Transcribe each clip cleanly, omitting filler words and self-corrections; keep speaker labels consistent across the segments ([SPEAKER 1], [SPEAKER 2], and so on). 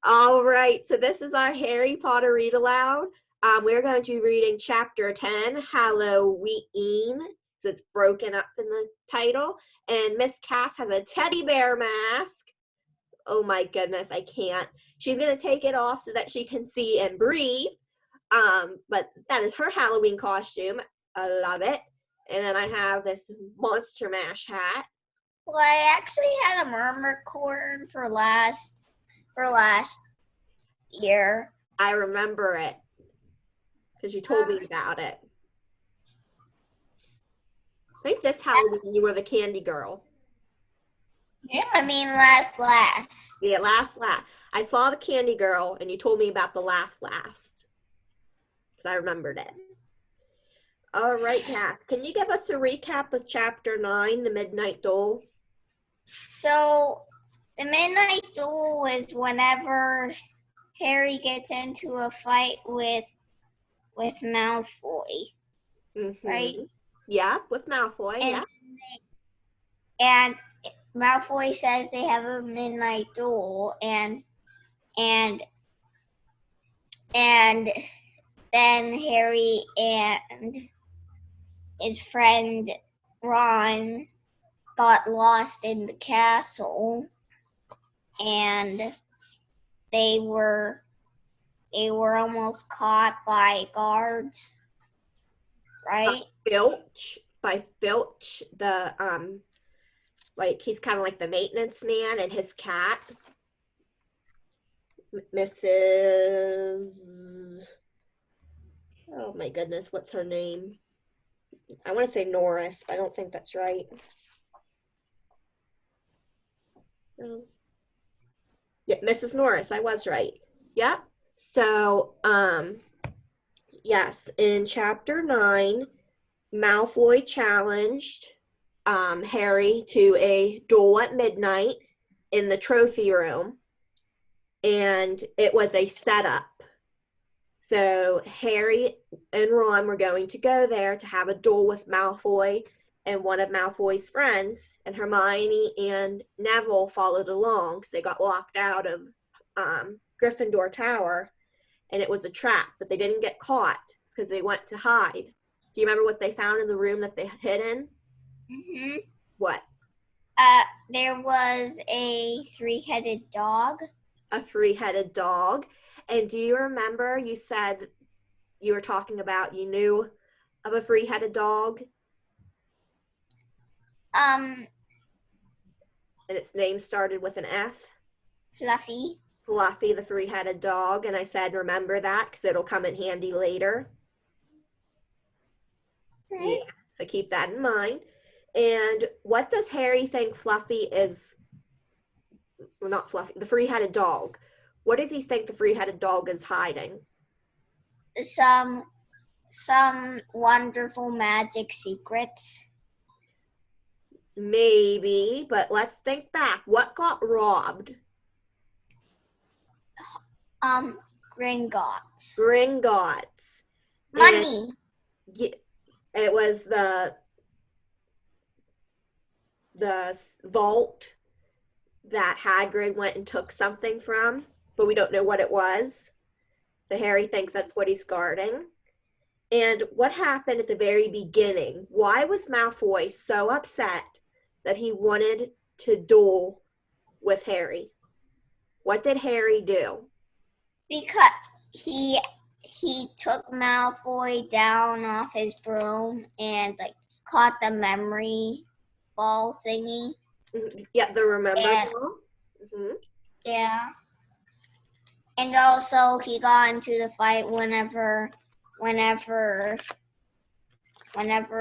[SPEAKER 1] All right, so this is our Harry Potter read aloud. We're going to be reading chapter 10, Halloween. So it's broken up in the title. And Miss Cass has a teddy bear mask. Oh my goodness, I can't. She's going to take it off so that she can see and breathe. But that is her Halloween costume. I love it. And then I have this Monster Mash hat.
[SPEAKER 2] Well, I actually had a mermacorn for last year.
[SPEAKER 1] I remember it because you told me about it. I think this Halloween you were the candy girl.
[SPEAKER 2] Yeah. I mean last.
[SPEAKER 1] Yeah, last. I saw the candy girl and you told me about the last. Because I remembered it. All right, Cass, can you give us a recap of chapter 9, the Midnight Duel?
[SPEAKER 2] So the Midnight Duel is whenever Harry gets into a fight with Malfoy, right?
[SPEAKER 1] Yeah, with Malfoy,
[SPEAKER 2] and, And Malfoy says they have a midnight duel, and then Harry and his friend Ron got lost in the castle, and they were almost caught by guards, right?
[SPEAKER 1] By Filch, the like he's kind of like the maintenance man, and his cat, Mrs. Oh my goodness, what's her name? I want to say Norris, but I don't think that's right. Yeah, Mrs. Norris, I was right. Yep. So, yes, in chapter 9, Malfoy challenged Harry to a duel at midnight in the trophy room, and it was a setup. So Harry and Ron were going to go there to have a duel with Malfoy and one of Malfoy's friends, and Hermione and Neville followed along because they got locked out of Gryffindor Tower, and it was a trap, but they didn't get caught because they went to hide. Do you remember what they found in the room that they hid in?
[SPEAKER 2] Mm-hmm.
[SPEAKER 1] What?
[SPEAKER 2] There was a three-headed dog.
[SPEAKER 1] A three-headed dog. And do you remember you said you were talking about you knew of a three-headed dog? And its name started with an F?
[SPEAKER 2] Fluffy.
[SPEAKER 1] Fluffy, the three-headed dog. And I said, remember that because it'll come in handy later. Right. Yeah, so keep that in mind. And what does Harry think Fluffy is? Well, not Fluffy, the three-headed dog. What does he think the three-headed dog is hiding?
[SPEAKER 2] Some wonderful magic secrets.
[SPEAKER 1] Maybe, but let's think back. What got robbed?
[SPEAKER 2] Gringotts.
[SPEAKER 1] Money. And it was the vault that Hagrid went and took something from, but we don't know what it was. So Harry thinks that's what he's guarding. And what happened at the very beginning? Why was Malfoy so upset that he wanted to duel with Harry? What did Harry do?
[SPEAKER 2] Because he took Malfoy down off his broom and like caught the memory ball thingy.
[SPEAKER 1] Yeah, the remember ball.
[SPEAKER 2] Mm-hmm. Yeah. And also he got into the fight whenever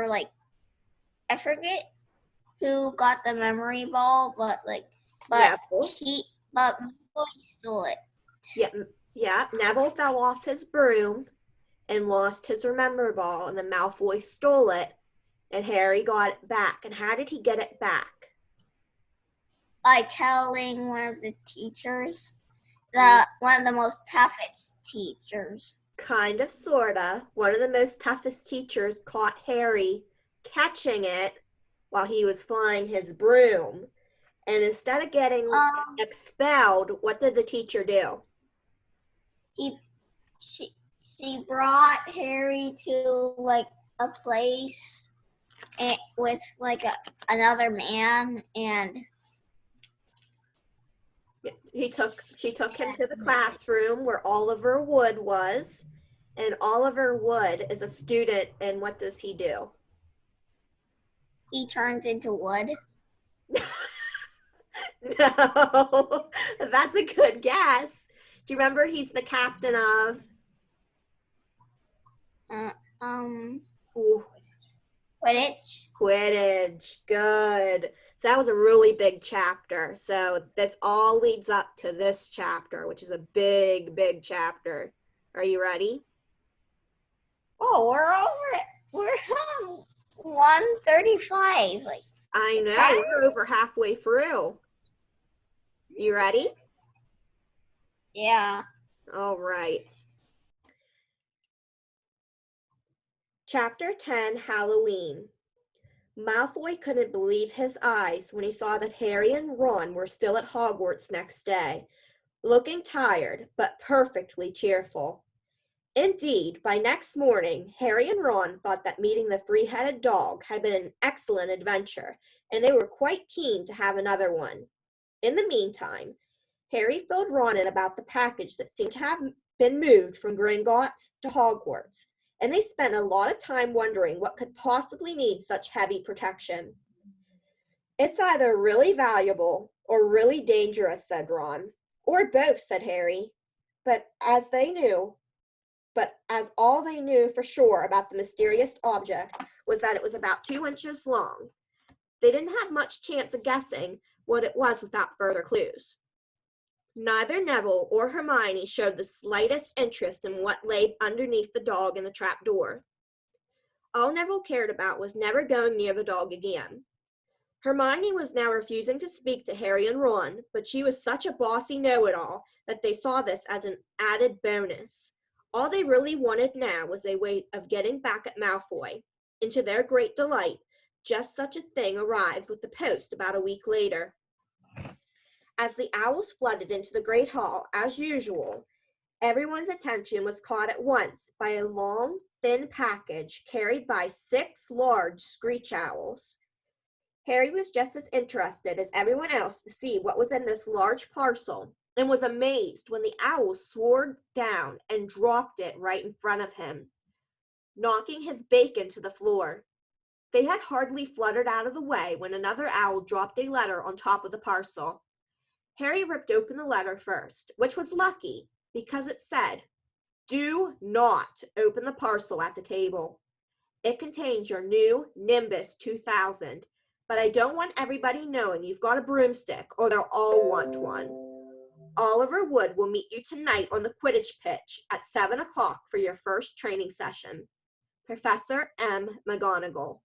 [SPEAKER 2] like I forget who got the memory ball, but Malfoy stole it.
[SPEAKER 1] Yeah, Neville fell off his broom and lost his remember ball, and then Malfoy stole it, and Harry got it back. And how did he get it back?
[SPEAKER 2] By telling one of the teachers, one of the most toughest teachers.
[SPEAKER 1] Kind of, sorta. One of the most toughest teachers caught Harry catching it while he was flying his broom. And instead of getting
[SPEAKER 2] Um,
[SPEAKER 1] expelled, what did the teacher do?
[SPEAKER 2] he she brought Harry to like a place with like another man, and
[SPEAKER 1] She took him to the classroom where Oliver Wood was, and Oliver Wood is a student, and what does he do?
[SPEAKER 2] he turns into wood.
[SPEAKER 1] No, that's a good guess. Do you remember he's the captain of?
[SPEAKER 2] Uh, um,
[SPEAKER 1] Ooh,
[SPEAKER 2] Quidditch.
[SPEAKER 1] Quidditch. Good. So that was a really big chapter. So this all leads up to this chapter, which is a big, big chapter. Are you ready?
[SPEAKER 2] Oh, we're over it. We're 135. Like
[SPEAKER 1] I
[SPEAKER 2] it's
[SPEAKER 1] know,
[SPEAKER 2] kind of
[SPEAKER 1] we're over halfway through. You ready?
[SPEAKER 2] yeah.
[SPEAKER 1] All right. Chapter 10, Halloween. Malfoy couldn't believe his eyes when he saw that Harry and Ron were still at Hogwarts next day, looking tired but perfectly cheerful. Indeed, by next morning, Harry and Ron thought that meeting the three-headed dog had been an excellent adventure, and they were quite keen to have another one. In the meantime, Harry filled Ron in about the package that seemed to have been moved from Gringotts to Hogwarts, and they spent a lot of time wondering what could possibly need such heavy protection. It's either really valuable or really dangerous, said Ron. Or both, said Harry. But as they knew, but as all they knew for sure about the mysterious object was that it was about 2 inches long, they didn't have much chance of guessing what it was without further clues. Neither Neville or Hermione showed the slightest interest in what lay underneath the dog in the trap door. All Neville cared about was never going near the dog again. Hermione was now refusing to speak to Harry and Ron, but she was such a bossy know-it-all that they saw this as an added bonus. All they really wanted now was a way of getting back at Malfoy. And to their great delight, just such a thing arrived with the post about a week later. As the owls flooded into the great hall, as usual, everyone's attention was caught at once by a long, thin package carried by 6 large screech owls. Harry was just as interested as everyone else to see what was in this large parcel, and was amazed when the owl soared down and dropped it right in front of him, knocking his bacon to the floor. They had hardly fluttered out of the way when another owl dropped a letter on top of the parcel. Harry ripped open the letter first, which was lucky because it said, "Do not open the parcel at the table. It contains your new Nimbus 2000, but I don't want everybody knowing you've got a broomstick or they'll all want one. Oliver Wood will meet you tonight on the Quidditch pitch at 7 o'clock for your first training session. Professor M. McGonagall."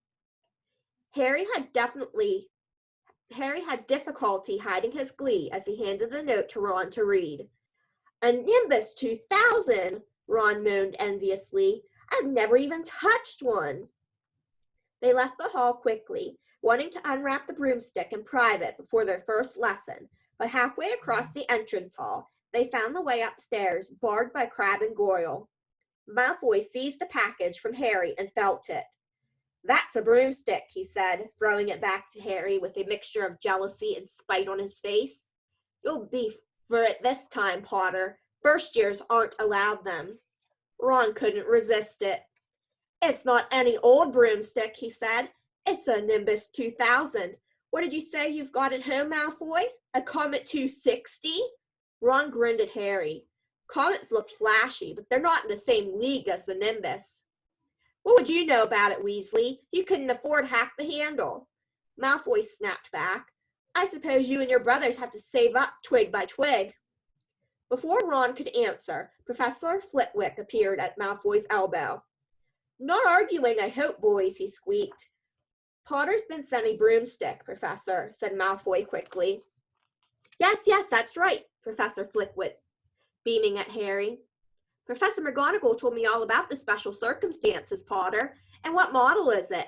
[SPEAKER 1] Harry had difficulty hiding his glee as he handed the note to Ron to read. "A Nimbus 2000, Ron moaned enviously. "I've never even touched one." They left the hall quickly, wanting to unwrap the broomstick in private before their first lesson, but halfway across the entrance hall, they found the way upstairs barred by Crabbe and Goyle. Malfoy seized the package from Harry and felt it. "That's a broomstick," he said, throwing it back to Harry with a mixture of jealousy and spite on his face. "You'll be for it this time, Potter. First years aren't allowed them." Ron couldn't resist it. "It's not any old broomstick," he said. "It's a Nimbus 2000. What did you say you've got at home, Malfoy? A Comet 260? Ron grinned at Harry. "Comets look flashy, but they're not in the same league as the Nimbus." "What would you know about it, Weasley? You couldn't afford half the handle." Malfoy snapped back. "I suppose you and your brothers have to save up twig by twig." Before Ron could answer, Professor Flitwick appeared at Malfoy's elbow. "Not arguing, I hope, boys," he squeaked. "Potter's been sent a broomstick, Professor," said Malfoy quickly. Yes, that's right," Professor Flitwick, beaming at Harry. "Professor McGonagall told me all about the special circumstances, Potter. And what model is it?"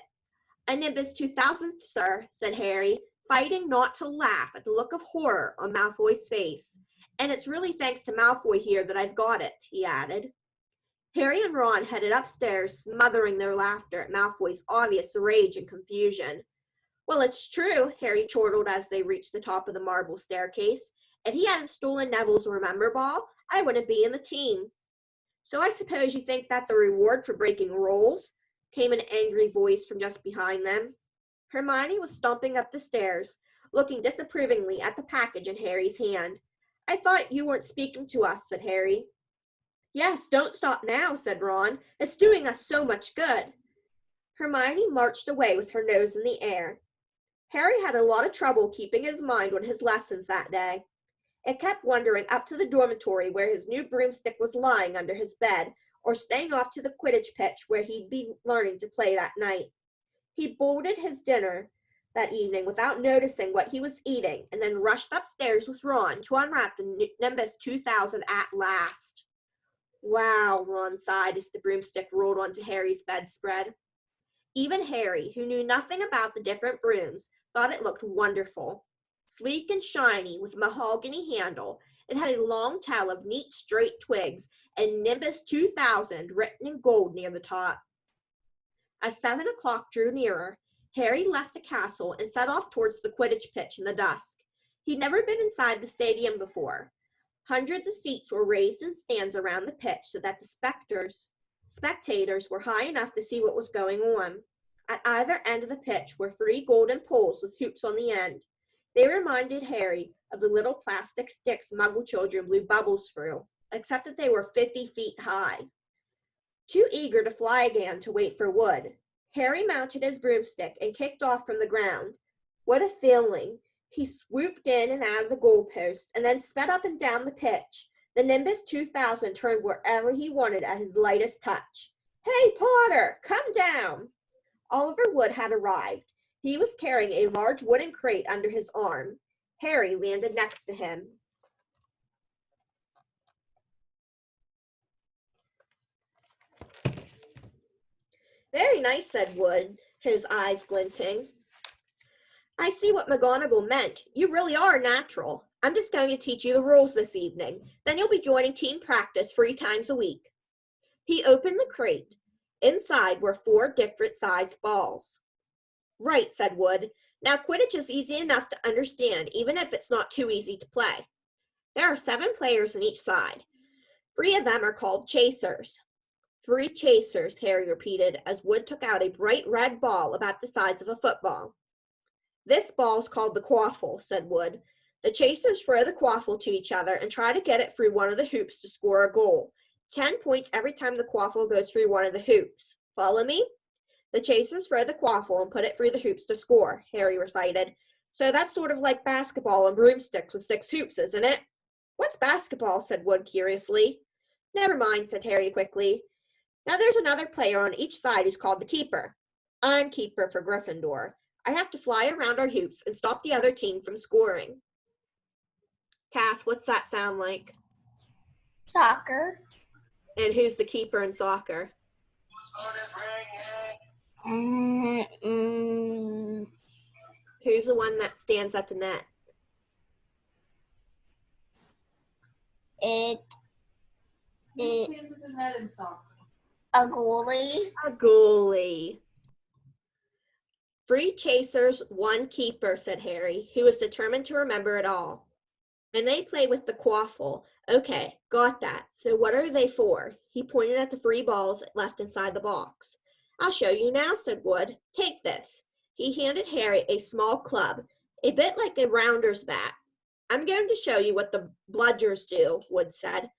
[SPEAKER 1] "A Nimbus 2000, sir," said Harry, fighting not to laugh at the look of horror on Malfoy's face. And it's really thanks to Malfoy here that I've got it, he added. Harry and Ron headed upstairs, smothering their laughter at Malfoy's obvious rage and confusion. Well, it's true, Harry chortled as they reached the top of the marble staircase. If he hadn't stolen Neville's Remember Ball, I wouldn't be in the team. So I suppose you think that's a reward for breaking rules? Came an angry voice from just behind them. Hermione was stomping up the stairs, looking disapprovingly at the package in Harry's hand. I thought you weren't speaking to us, said Harry. Yes, don't stop now, said Ron. It's doing us so much good. Hermione marched away with her nose in the air. Harry had a lot of trouble keeping his mind on his lessons that day. It kept wandering up to the dormitory where his new broomstick was lying under his bed, or staying off to the Quidditch pitch where he'd be learning to play that night. He bolted his dinner that evening without noticing what he was eating, and then rushed upstairs with Ron to unwrap the Nimbus 2000 at last. Wow, Ron sighed as the broomstick rolled onto Harry's bedspread. Even Harry, who knew nothing about the different brooms, thought it looked wonderful. Sleek and shiny with a mahogany handle, it had a long tail of neat straight twigs and Nimbus 2000 written in gold near the top. As 7 o'clock drew nearer, Harry left the castle and set off towards the Quidditch pitch in the dusk. He'd never been inside the stadium before. Hundreds of seats were raised in stands around the pitch so that the spectators were high enough to see what was going on. At either end of the pitch were 3 golden poles with hoops on the end. They reminded Harry of the little plastic sticks Muggle children blew bubbles through, except that they were 50 feet high. Too eager to fly again to wait for Wood, Harry mounted his broomstick and kicked off from the ground. What a feeling! He swooped in and out of the goalposts and then sped up and down the pitch. The Nimbus 2000 turned wherever he wanted at his lightest touch. Hey, Potter, come down! Oliver Wood had arrived. He was carrying a large wooden crate under his arm. Harry landed next to him. Very nice, said Wood, his eyes glinting. I see what McGonagall meant. You really are natural. I'm just going to teach you the rules this evening. Then you'll be joining team practice 3 times a week. He opened the crate. Inside were 4 different sized balls. Right, said Wood. Now Quidditch is easy enough to understand, even if it's not too easy to play. There are 7 players on each side. 3 of them are called chasers. 3 chasers, Harry repeated, as Wood took out a bright red ball about the size of a football. This ball is called the quaffle, said Wood. The chasers throw the quaffle to each other and try to get it through one of the hoops to score a goal. 10 points every time the quaffle goes through one of the hoops. Follow me? The chasers throw the quaffle and put it through the hoops to score, Harry recited. So that's sort of like basketball and broomsticks with 6 hoops, isn't it? What's basketball? Said Wood curiously. Never mind, said Harry quickly. Now there's another player on each side who's called the keeper. I'm keeper for Gryffindor. I have to fly around our hoops and stop the other team from scoring. Cass, what's that sound like?
[SPEAKER 2] Soccer.
[SPEAKER 1] And who's the keeper in soccer? Who's the one that stands at the net?
[SPEAKER 2] Who
[SPEAKER 3] stands at the net in soccer?
[SPEAKER 2] A goalie.
[SPEAKER 1] A goalie. 3 chasers, 1 keeper, said Harry, who was determined to remember it all. And they play with the quaffle. Okay, got that. So what are they for? He pointed at the 3 balls left inside the box. I'll show you now, said Wood. Take this. He handed Harry a small club, a bit like a rounder's bat. I'm going to show you what the bludgers do, Wood said.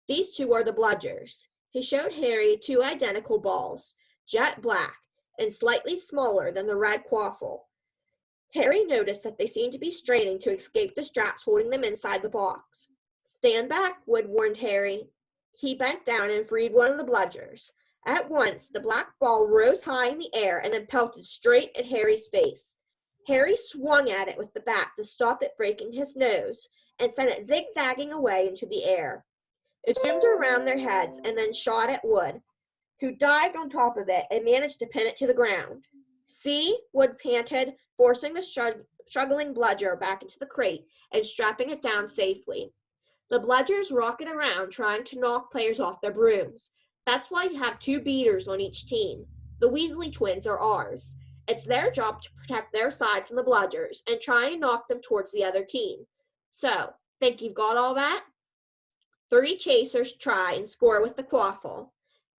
[SPEAKER 1] These 2 are the bludgers. He showed Harry 2 identical balls, jet black, and slightly smaller than the red quaffle. Harry noticed that they seemed to be straining to escape the straps holding them inside the box. Stand back, Wood warned Harry. He bent down and freed one of the bludgers. At once, the black ball rose high in the air and then pelted straight at Harry's face. Harry swung at it with the bat to stop it breaking his nose and sent it zigzagging away into the air. It zoomed around their heads and then shot at Wood, who dived on top of it and managed to pin it to the ground. See? Wood panted, forcing the struggling bludger back into the crate and strapping it down safely. The bludger's rocking around trying to knock players off their brooms. That's why you have 2 beaters on each team. The Weasley twins are ours. It's their job to protect their side from the bludgers and try and knock them towards the other team. So, think you've got all that? 3 chasers try and score with the quaffle.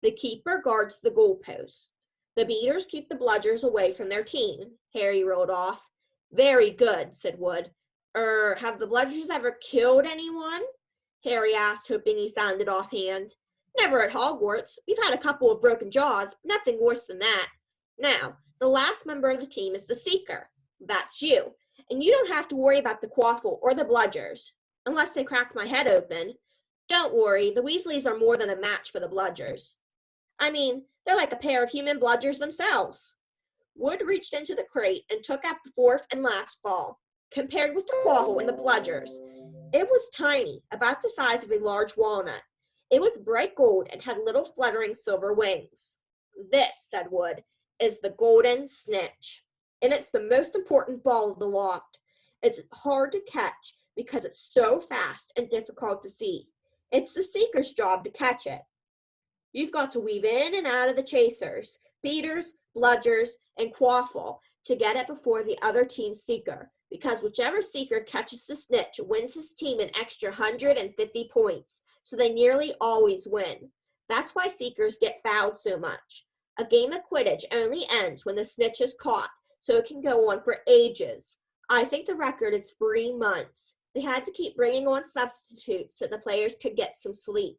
[SPEAKER 1] The keeper guards the goalpost. The beaters keep the bludgers away from their team. Harry rolled off. Very good, said Wood. Have the bludgers ever killed anyone? Harry asked, hoping he sounded offhand. Never at Hogwarts. We've had a couple of broken jaws, but nothing worse than that. Now, the last member of the team is the Seeker. That's you. And you don't have to worry about the quaffle or the bludgers, unless they crack my head open. Don't worry, the Weasleys are more than a match for the bludgers. I mean, they're like a pair of human bludgers themselves. Wood reached into the crate and took out the 4th and last ball. Compared with the quaffle and the bludgers, it was tiny, about the size of a large walnut. It was bright gold and had little fluttering silver wings. This, said Wood, is the golden snitch, and it's the most important ball of the lot. It's hard to catch because it's so fast and difficult to see. It's the Seeker's job to catch it. You've got to weave in and out of the chasers, beaters, bludgers, and quaffle to get it before the other team's Seeker, because whichever Seeker catches the snitch wins his team an extra 150 points, so they nearly always win. That's why Seekers get fouled so much. A game of Quidditch only ends when the snitch is caught, so it can go on for ages. I think the record is 3 months. They had to keep bringing on substitutes so the players could get some sleep.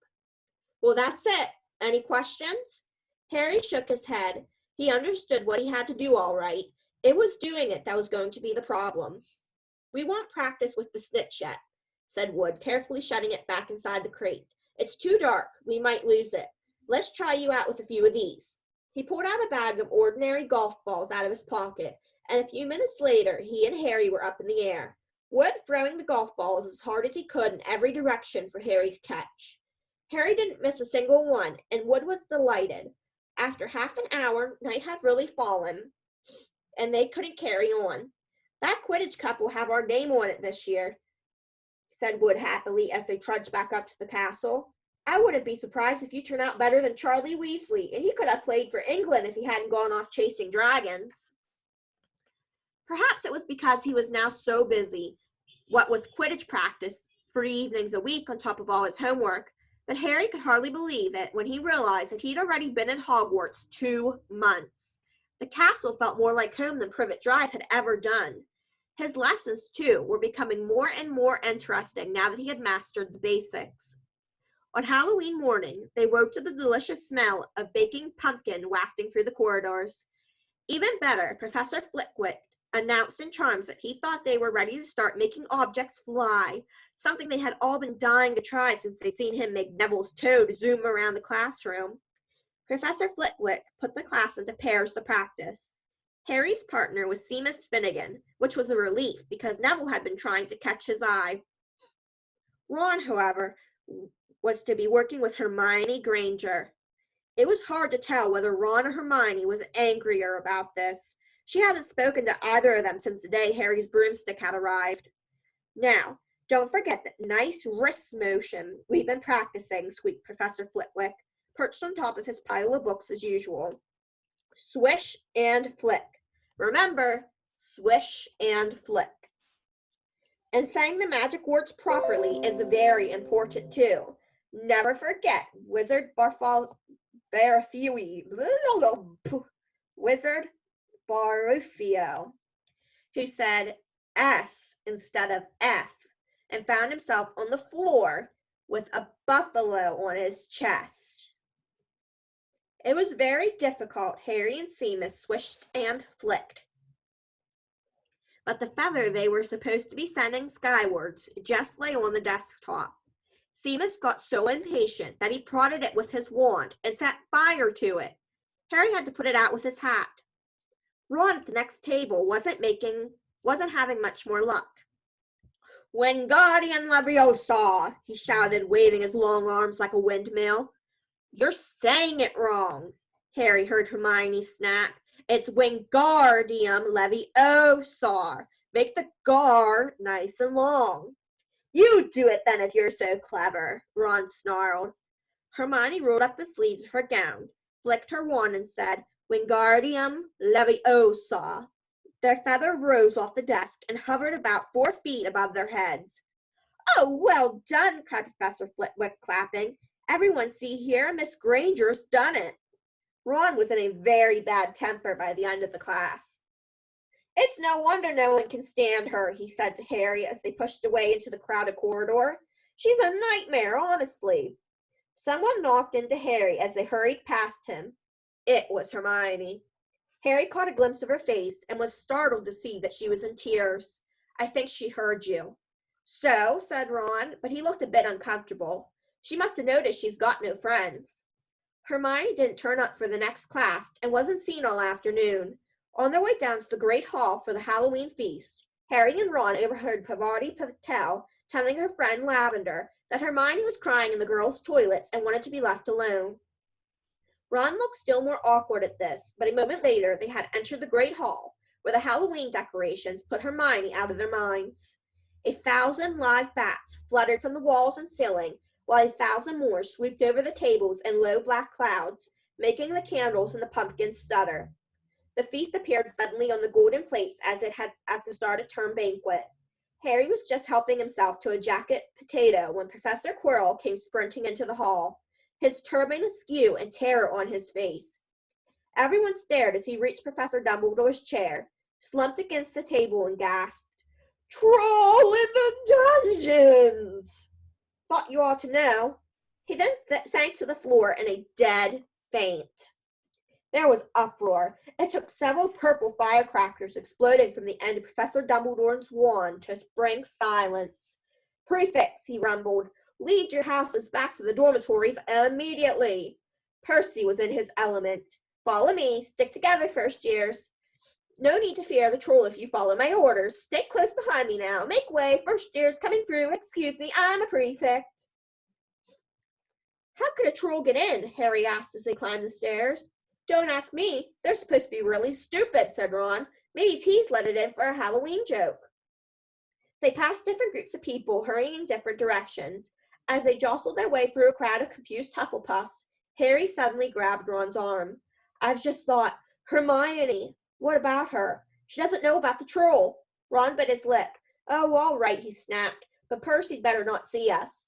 [SPEAKER 1] Well, that's it. Any questions? Harry shook his head. He understood what he had to do all right. It was doing it that was going to be the problem. We won't practice with the snitch yet, said Wood, carefully shutting it back inside the crate. It's too dark. We might lose it. Let's try you out with a few of these. He pulled out a bag of ordinary golf balls out of his pocket, and a few minutes later he and Harry were up in the air. Wood throwing the golf balls as hard as he could in every direction for Harry to catch. Harry didn't miss a single one, and Wood was delighted. After half an hour, night had really fallen, and they couldn't carry on. That Quidditch Cup will have our name on it this year, said Wood happily as they trudged back up to the castle. I wouldn't be surprised if you turn out better than Charlie Weasley, and he could have played for England if he hadn't gone off chasing dragons. Perhaps it was because he was now so busy, what with Quidditch practice 3 evenings a week on top of all his homework, but Harry could hardly believe it when he realized that he'd already been at Hogwarts 2 months. The castle felt more like home than Privet Drive had ever done. His lessons, too, were becoming more and more interesting now that he had mastered the basics. On Halloween morning, they woke to the delicious smell of baking pumpkin wafting through the corridors. Even better, Professor Flitwick announced in charms that he thought they were ready to start making objects fly, something they had all been dying to try since they'd seen him make Neville's toad zoom around the classroom. Professor Flitwick put the class into pairs to practice. Harry's partner was Seamus Finnegan, which was a relief because Neville had been trying to catch his eye. Ron, however, was to be working with Hermione Granger. It was hard to tell whether Ron or Hermione was angrier about this. She hadn't spoken to either of them since the day Harry's broomstick had arrived. Now, don't forget that nice wrist motion we've been practicing, squeaked Professor Flitwick, perched on top of his pile of books as usual. Swish and flick. Remember, swish and flick. And saying the magic words properly is very important too. Never forget Wizard Barufio, who said S instead of F and found himself on the floor with a buffalo on his chest. It was very difficult. Harry and Seamus swished and flicked. But the feather they were supposed to be sending skywards just lay on the desktop. Seamus got so impatient that he prodded it with his wand and set fire to it. Harry had to put it out with his hat. Ron at the next table wasn't having much more luck. Wingardium Leviosa, he shouted, waving his long arms like a windmill. You're saying it wrong, Harry heard Hermione snap. It's Wingardium Leviosa. Make the gar nice and long. You do it then if you're so clever, Ron snarled. Hermione rolled up the sleeves of her gown, flicked her wand, and said, Wingardium Leviosa. Their feather rose off the desk and hovered about 4 feet above their heads. Oh, well done, cried Professor Flitwick, clapping. Everyone see here, Miss Granger's done it. Ron was in a very bad temper by the end of the class. It's no wonder no one can stand her, he said to Harry as they pushed away into the crowded corridor. She's a nightmare, honestly. Someone knocked into Harry as they hurried past him. It was Hermione. Harry caught a glimpse of her face and was startled to see that she was in tears. I think she heard you. So, said Ron, but he looked a bit uncomfortable. She must have noticed she's got no friends. Hermione didn't turn up for the next class and wasn't seen all afternoon. On their way down to the great hall for the Halloween feast, Harry and Ron overheard Parvati Patel telling her friend Lavender that Hermione was crying in the girls' toilets and wanted to be left alone. Ron looked still more awkward at this, but a moment later they had entered the great hall, where the Halloween decorations put Hermione out of their minds. 1,000 live bats fluttered from the walls and ceiling, while 1,000 more swooped over the tables in low black clouds, making the candles and the pumpkins stutter. The feast appeared suddenly on the golden plates as it had at the start of term banquet. Harry was just helping himself to a jacket potato when Professor Quirrell came sprinting into the hall, his turban askew and terror on his face. Everyone stared as he reached Professor Dumbledore's chair, slumped against the table, and gasped, Troll in the dungeons! Thought you ought to know. He then sank to the floor in a dead faint. There was uproar. It took several purple firecrackers exploding from the end of Professor Dumbledore's wand to bring silence. Prefects, he rumbled, lead your houses back to the dormitories immediately. Percy was in his element. Follow me. Stick together, first years. No need to fear the troll if you follow my orders. Stay close behind me now. Make way. First years coming through. Excuse me, I'm a prefect. How could a troll get in? Harry asked as they climbed the stairs. Don't ask me. They're supposed to be really stupid, said Ron. Maybe Pease let it in for a Halloween joke. They passed different groups of people hurrying in different directions. As they jostled their way through a crowd of confused Hufflepuffs, Harry suddenly grabbed Ron's arm. I've just thought, Hermione, what about her? She doesn't know about the troll. Ron bit his lip. Oh, all right, he snapped, but Percy'd better not see us.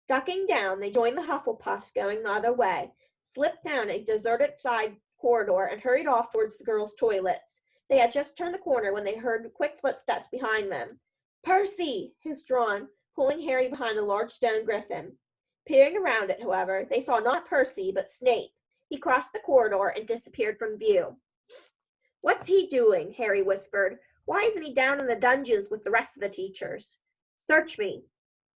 [SPEAKER 1] Ducking down, they joined the Hufflepuffs going the other way, slipped down a deserted side corridor, and hurried off towards the girls' toilets. They had just turned the corner when they heard quick footsteps behind them. Percy! Hissed Ron, pulling Harry behind a large stone griffin. Peering around it, however, they saw not Percy, but Snape. He crossed the corridor and disappeared from view. What's he doing? Harry whispered. Why isn't he down in the dungeons with the rest of the teachers? Search me.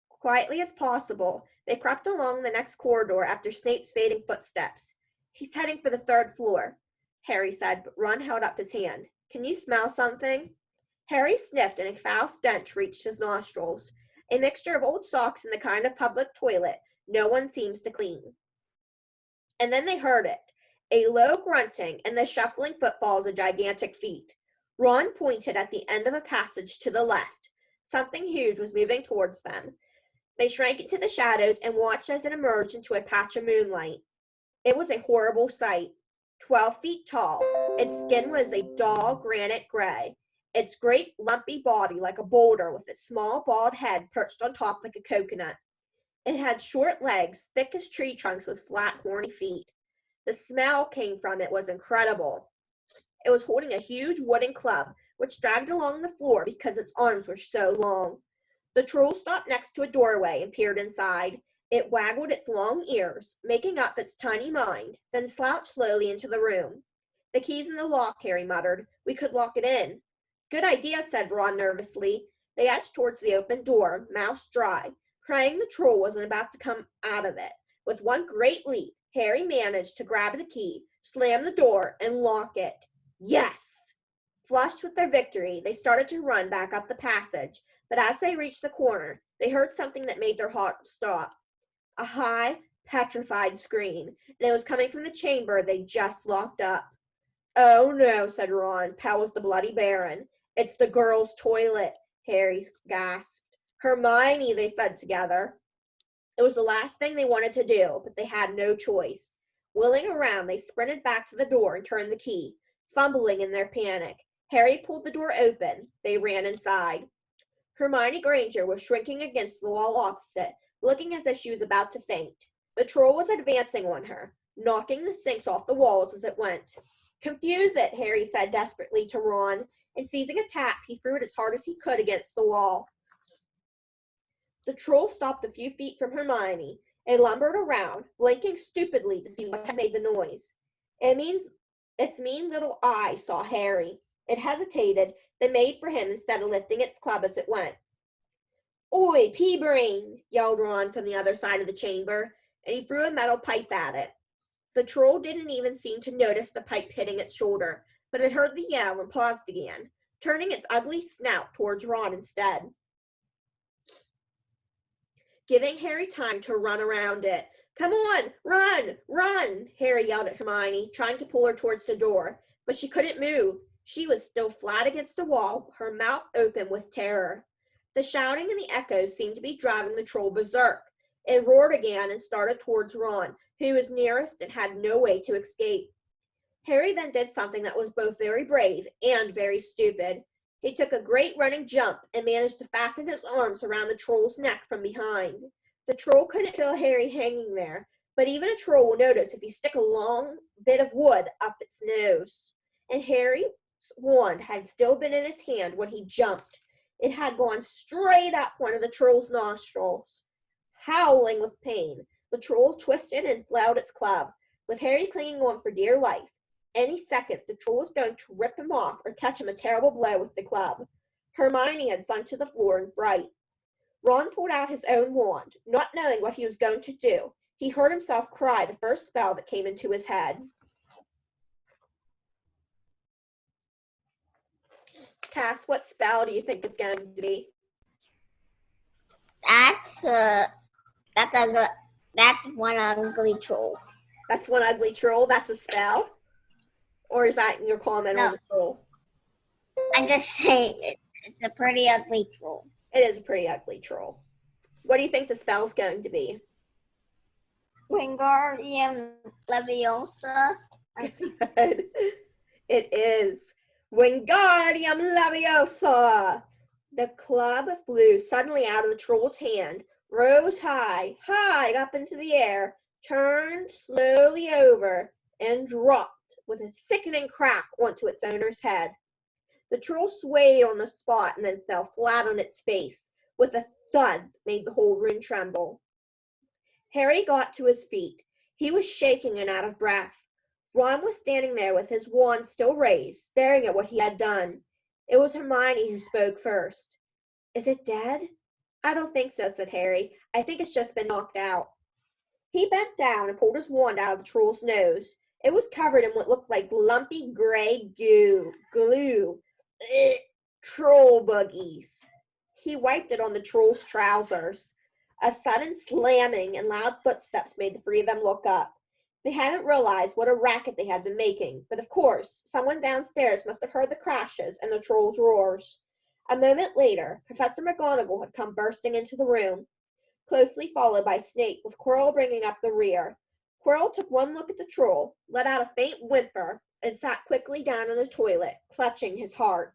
[SPEAKER 1] Quietly as possible, they crept along the next corridor after Snape's fading footsteps. He's heading for the 3rd floor, Harry said, but Ron held up his hand. Can you smell something? Harry sniffed, and a foul stench reached his nostrils, a mixture of old socks and the kind of public toilet no one seems to clean. And then they heard it, a low grunting and the shuffling footfalls of gigantic feet. Ron pointed at the end of the passage to the left. Something huge was moving towards them. They shrank into the shadows and watched as it emerged into a patch of moonlight. It was a horrible sight. 12 feet tall, its skin was a dull granite gray, its great lumpy body like a boulder with its small bald head perched on top like a coconut. It had short legs, thick as tree trunks with flat horny feet. The smell came from it was incredible. It was holding a huge wooden club, which dragged along the floor because its arms were so long. The troll stopped next to a doorway and peered inside. It waggled its long ears, making up its tiny mind, then slouched slowly into the room. The key's in the lock, Harry muttered. We could lock it in. Good idea, said Ron nervously. They edged towards the open door, mouths dry, praying the troll wasn't about to come out of it. With one great leap, Harry managed to grab the key, slam the door, and lock it. Yes! Flushed with their victory, they started to run back up the passage, but as they reached the corner, they heard something that made their hearts stop. A high, petrified scream, and it was coming from the chamber they just locked up. Oh no, said Ron, pale as the bloody Baron. It's the girls' toilet, Harry gasped. Hermione, they said together. It was the last thing they wanted to do, but they had no choice. Wheeling around, they sprinted back to the door and turned the key, fumbling in their panic. Harry pulled the door open. They ran inside. Hermione Granger was shrinking against the wall opposite, looking as if she was about to faint. The troll was advancing on her, knocking the sinks off the walls as it went. Confuse it, Harry said desperately to Ron, and seizing a tap, he threw it as hard as he could against the wall. The troll stopped a few feet from Hermione and lumbered around, blinking stupidly to see what had made the noise. Its mean little eye saw Harry. It hesitated, then made for him instead of lifting its club as it went. Oi, pea-brain, yelled Ron from the other side of the chamber, and he threw a metal pipe at it. The troll didn't even seem to notice the pipe hitting its shoulder, but it heard the yell and paused again, turning its ugly snout towards Ron instead, giving Harry time to run around it. Come on, run, run, Harry yelled at Hermione, trying to pull her towards the door, but she couldn't move. She was still flat against the wall, her mouth open with terror. The shouting and the echoes seemed to be driving the troll berserk. It roared again and started towards Ron, who was nearest and had no way to escape. Harry then did something that was both very brave and very stupid. He took a great running jump and managed to fasten his arms around the troll's neck from behind. The troll couldn't feel Harry hanging there, but even a troll will notice if you stick a long bit of wood up its nose. And Harry's wand had still been in his hand when he jumped. It had gone straight up one of the troll's nostrils. Howling with pain, the troll twisted and flailed its club, with Harry clinging on for dear life. Any second, the troll was going to rip him off or catch him a terrible blow with the club. Hermione had sunk to the floor in fright. Ron pulled out his own wand, not knowing what he was going to do. He heard himself cry the first spell that came into his head. Cass, what spell do you think it's going to be?
[SPEAKER 2] That's one ugly troll.
[SPEAKER 1] That's one ugly troll? That's a spell? Or is that your comment on the troll?
[SPEAKER 2] I'm just saying it's a pretty ugly troll.
[SPEAKER 1] It is a pretty ugly troll. What do you think the spell's going to be?
[SPEAKER 2] Wingardium Leviosa.
[SPEAKER 1] It is Wingardium Leviosa. The club flew suddenly out of the troll's hand, rose high, high up into the air, turned slowly over, and dropped with a sickening crack onto its owner's head. The troll swayed on the spot and then fell flat on its face, with a thud that made the whole room tremble. Harry got to his feet. He was shaking and out of breath. Ron was standing there with his wand still raised, staring at what he had done. It was Hermione who spoke first. Is it dead? I don't think so, said Harry. I think it's just been knocked out. He bent down and pulled his wand out of the troll's nose. It was covered in what looked like lumpy gray glue. Troll boogies. He wiped it on the troll's trousers. A sudden slamming and loud footsteps made the three of them look up. They hadn't realized what a racket they had been making, but of course, someone downstairs must have heard the crashes and the troll's roars. A moment later, Professor McGonagall had come bursting into the room, closely followed by Snape, with Quirrell bringing up the rear. Quirrell took one look at the troll, let out a faint whimper, and sat quickly down in the toilet, clutching his heart.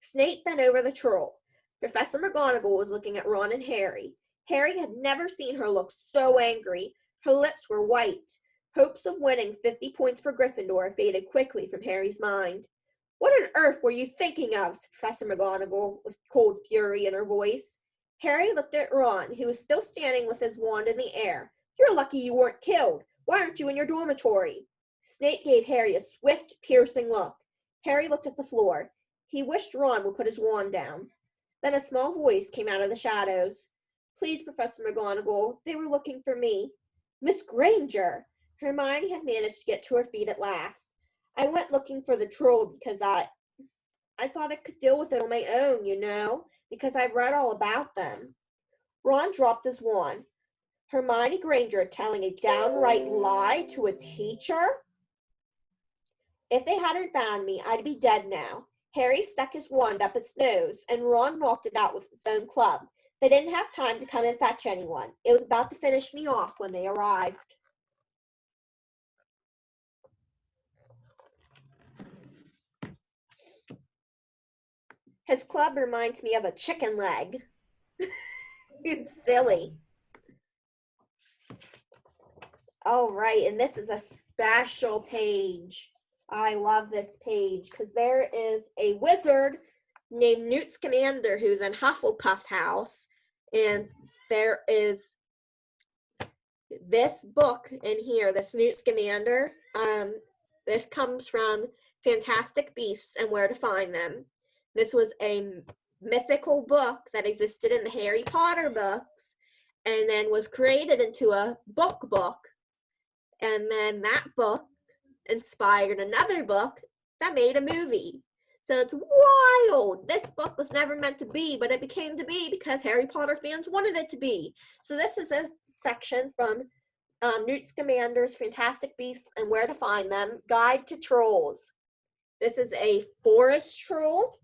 [SPEAKER 1] Snape bent over the troll. Professor McGonagall was looking at Ron and Harry. Harry had never seen her look so angry. Her lips were white. Hopes of winning 50 points for Gryffindor faded quickly from Harry's mind. What on earth were you thinking of? Said Professor McGonagall, with cold fury in her voice. Harry looked at Ron, who was still standing with his wand in the air. You're lucky you weren't killed. Why aren't you in your dormitory? Snape gave Harry a swift, piercing look. Harry looked at the floor. He wished Ron would put his wand down. Then a small voice came out of the shadows. Please, Professor McGonagall, they were looking for me. Miss Granger! Hermione had managed to get to her feet at last. I went looking for the troll because I thought I could deal with it on my own, you know, because I've read all about them. Ron dropped his wand. Hermione Granger telling a downright lie to a teacher? If they hadn't found me, I'd be dead now. Harry stuck his wand up its nose, and Ron knocked it out with his own club. They didn't have time to come and fetch anyone. It was about to finish me off when they arrived. His club reminds me of a chicken leg. It's silly. All right, and this is a special page. I love this page because there is a wizard named Newt Scamander who's in Hufflepuff House, and there is this book in here, this Newt Scamander. This comes from Fantastic Beasts and Where to Find Them. This was a mythical book that existed in the Harry Potter books and then was created into a book. And then that book inspired another book that made a movie. So it's wild. This book was never meant to be, but it became to be because Harry Potter fans wanted it to be. So this is a section from Newt Scamander's Fantastic Beasts and Where to Find Them, Guide to Trolls. This is a forest troll.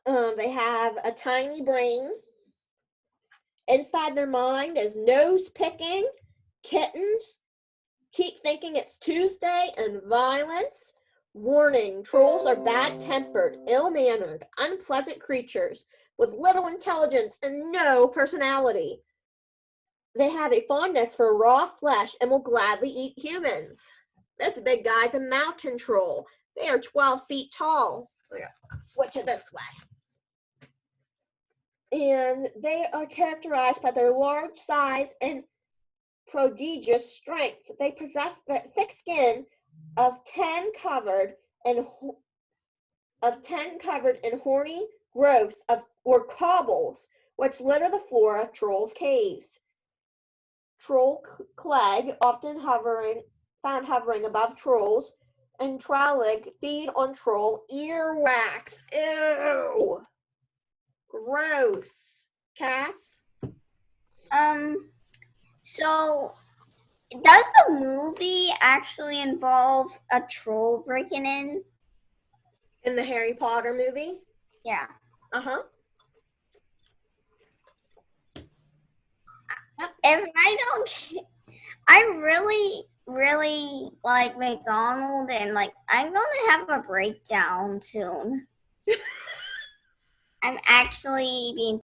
[SPEAKER 1] They have a tiny brain. Inside their mind is nose picking, kittens, keep thinking it's Tuesday, and violence. Warning, trolls are bad-tempered, ill-mannered, unpleasant creatures with little intelligence and no personality. They have a fondness for raw flesh and will gladly eat humans. This big guy's a mountain troll. They are 12 feet tall. Switch it this way. And they are characterized by their large size and prodigious strength. They possess the thick skin of 10 covered in horny growths or cobbles, which litter the floor of troll caves. Troll clegg, often found hovering above trolls, and trollig feed on troll earwax. Ew! Gross. Cass?
[SPEAKER 2] So does the movie actually involve a troll breaking in?
[SPEAKER 1] In the Harry Potter movie?
[SPEAKER 2] Yeah.
[SPEAKER 1] Uh-huh.
[SPEAKER 2] If I don't, I really like McDonald's, and like I'm gonna have a breakdown soon. I'm actually being.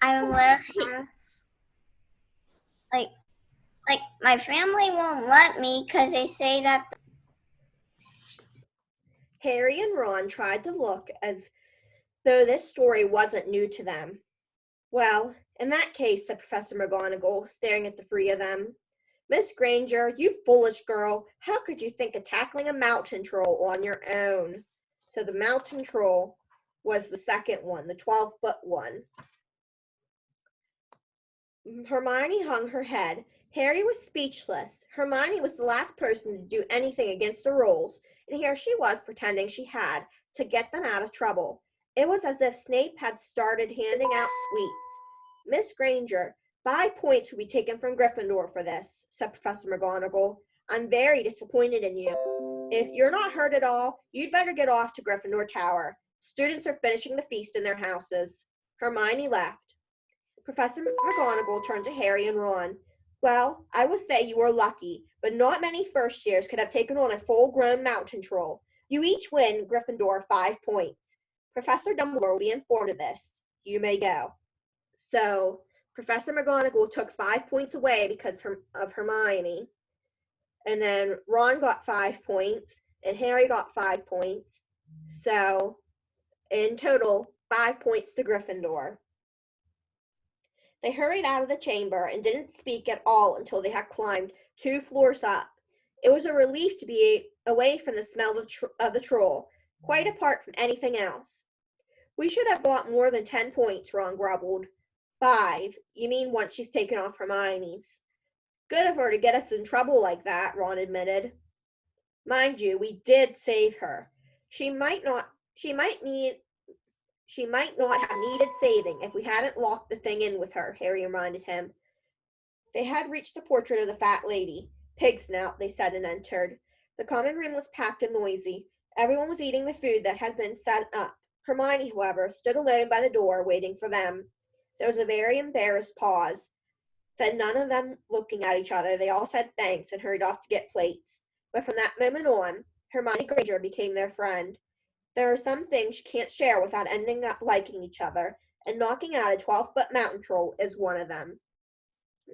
[SPEAKER 2] I'm literally like my family won't let me because they say that.
[SPEAKER 1] Harry and Ron tried to look as though this story wasn't new to them. Well, in that case, said Professor McGonagall, staring at the three of them. Miss Granger, you foolish girl, how could you think of tackling a mountain troll on your own? So the mountain troll was the second one, the 12-foot one. Hermione hung her head. Harry was speechless. Hermione was the last person to do anything against the rules, and here she was pretending she had to get them out of trouble. It was as if Snape had started handing out sweets. Miss Granger, 5 points will be taken from Gryffindor for this, said Professor McGonagall. I'm very disappointed in you. If you're not hurt at all, you'd better get off to Gryffindor Tower. Students are finishing the feast in their houses. Hermione left. Professor McGonagall turned to Harry and Ron. Well, I will say you were lucky, but not many first years could have taken on a full-grown mountain troll. You each win Gryffindor 5 points. Professor Dumbledore will be informed of this. You may go. So, Professor McGonagall took 5 points away because of Hermione. And then Ron got 5 points, and Harry got 5 points. So, in total, 5 points to Gryffindor. They hurried out of the chamber and didn't speak at all until they had climbed 2 floors up. It was a relief to be away from the smell of the troll, quite apart from anything else. We should have got more than 10 points, Ron grumbled. 5. You mean once she's taken off Hermione's. Good of her to get us in trouble like that, Ron admitted. Mind you, we did save her. She might not have needed saving if we hadn't locked the thing in with her, Harry reminded him. They had reached the portrait of the fat lady. Pig snout, they said, and entered. The common room was packed and noisy. Everyone was eating the food that had been set up. Hermione, however, stood alone by the door, waiting for them. There was a very embarrassed pause. Then, none of them looking at each other, they all said thanks and hurried off to get plates. But from that moment on, Hermione Granger became their friend. There are some things you can't share without ending up liking each other, and knocking out a 12-foot mountain troll is one of them.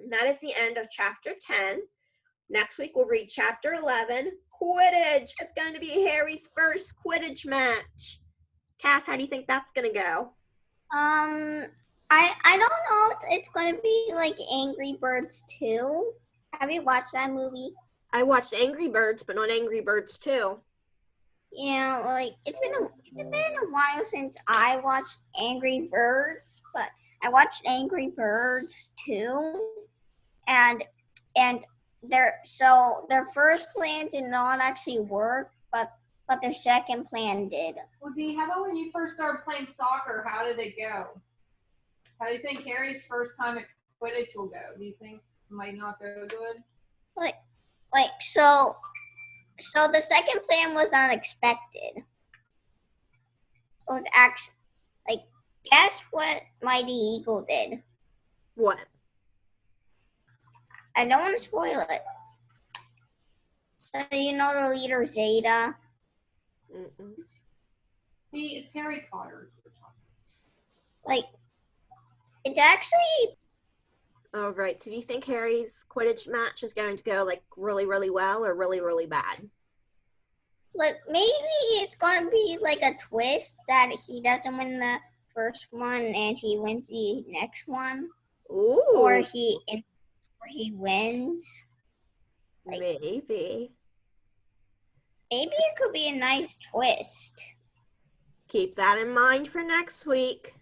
[SPEAKER 1] And that is the end of chapter 10. Next week, we'll read chapter 11, Quidditch. It's going to be Harry's first Quidditch match. Cass, how do you think that's going to go?
[SPEAKER 2] I don't know if it's going to be like Angry Birds 2. Have you watched that movie?
[SPEAKER 1] I watched Angry Birds, but not Angry Birds 2.
[SPEAKER 2] Yeah, like it's been a while since I watched Angry Birds, but I watched Angry Birds 2, and their first plan did not actually work, but their second plan did.
[SPEAKER 3] Well, Dee, how about when you first started playing soccer? How did it go? How do you think Harry's first time at Quidditch will go? Do you think it might not go good?
[SPEAKER 2] So the second plan was unexpected. It was actually guess what Mighty Eagle did?
[SPEAKER 1] What?
[SPEAKER 2] I don't want to spoil it. So you know the leader Zeta?
[SPEAKER 1] Mm-mm.
[SPEAKER 3] Dee, it's Harry Potter.
[SPEAKER 2] It's actually
[SPEAKER 1] Oh, right. So do you think Harry's Quidditch match is going to go really, really well or really, really bad?
[SPEAKER 2] maybe it's gonna be a twist that he doesn't win the first one and he wins the next one.
[SPEAKER 1] Ooh.
[SPEAKER 2] Or he wins.
[SPEAKER 1] Maybe.
[SPEAKER 2] Maybe it could be a nice twist.
[SPEAKER 1] Keep that in mind for next week.